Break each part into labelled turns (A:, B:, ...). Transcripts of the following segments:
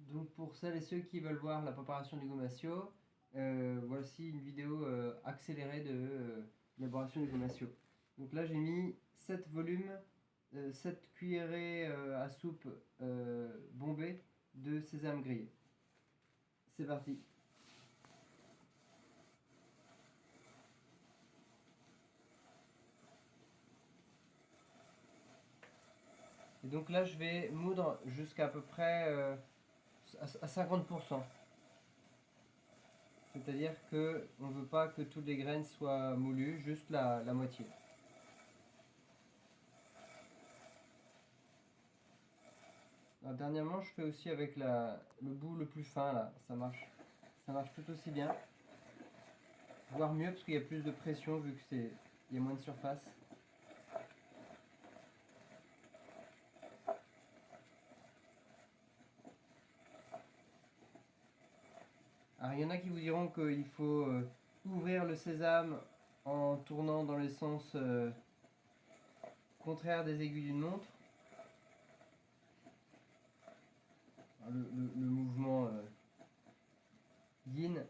A: Donc pour celles et ceux qui veulent voir la préparation du gomasio, voici une vidéo accélérée de l'élaboration du gomasio. Donc là j'ai mis 7 volumes, 7 cuillerées à soupe bombées de sésame grillé. C'est parti. Et donc là je vais moudre jusqu'à peu près à 50%. C'est-à-dire qu'on ne veut pas que toutes les graines soient moulues, juste la moitié. Alors, dernièrement, je fais aussi avec le bout le plus fin, là. Ça marche tout aussi bien. Voire mieux, parce qu'il y a plus de pression, vu qu'il y a moins de surface. Alors, il y en a qui vous diront qu'il faut ouvrir le sésame en tournant dans le sens contraire des aiguilles d'une montre. Le mouvement yin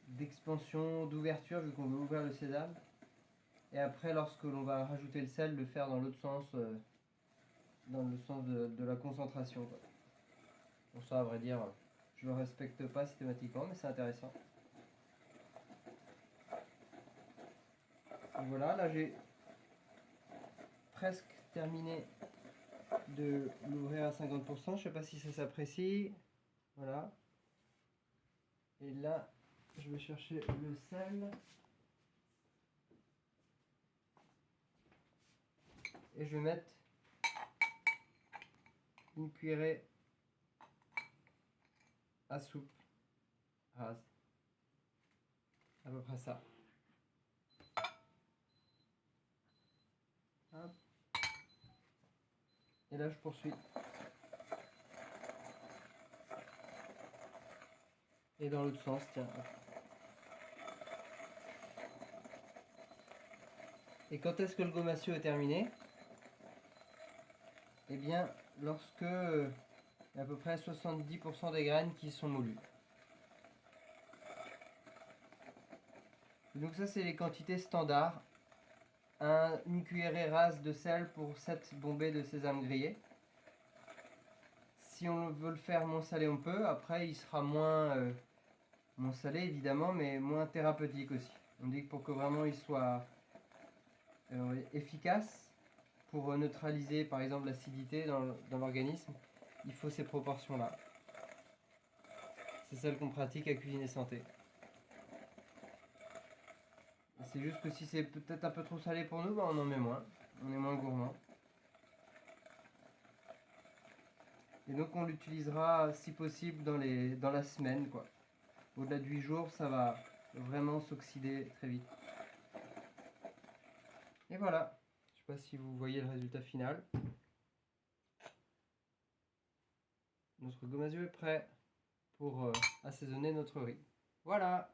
A: d'expansion, d'ouverture, vu qu'on veut ouvrir le sésame. Et après, lorsque l'on va rajouter le sel, le faire dans l'autre sens, dans le sens de la concentration, quoi. Bon, ça, à vrai dire, je le respecte pas systématiquement, mais c'est intéressant. Et voilà, là j'ai presque terminé de l'ouvrir à 50%. Je sais pas si ça s'apprécie. Voilà. Et là, je vais chercher le sel. Et je vais mettre une cuillerée à soupe rase. À peu près ça. Hop. Et là, je poursuis. Et dans l'autre sens, tiens. Et quand est-ce que le gomasio est terminé? Eh bien, lorsque il y a à peu près 70% des graines qui sont moulues. Donc ça, c'est les quantités standards. Une cuillerée rase de sel pour 7 bombées de sésame grillé. Si on veut le faire moins salé, on peut. Après, il sera moins salé, évidemment, mais moins thérapeutique aussi. On dit que pour que vraiment il soit efficace, pour neutraliser par exemple l'acidité dans l'organisme, il faut ces proportions-là. C'est celle qu'on pratique à Cuisiner Santé. C'est juste que si c'est peut-être un peu trop salé pour nous, on en met moins. On est moins gourmand. Et donc on l'utilisera si possible dans la semaine, quoi. Au-delà de 8 jours, ça va vraiment s'oxyder très vite. Et voilà. Je ne sais pas si vous voyez le résultat final. Notre gomasio est prêt pour assaisonner notre riz. Voilà.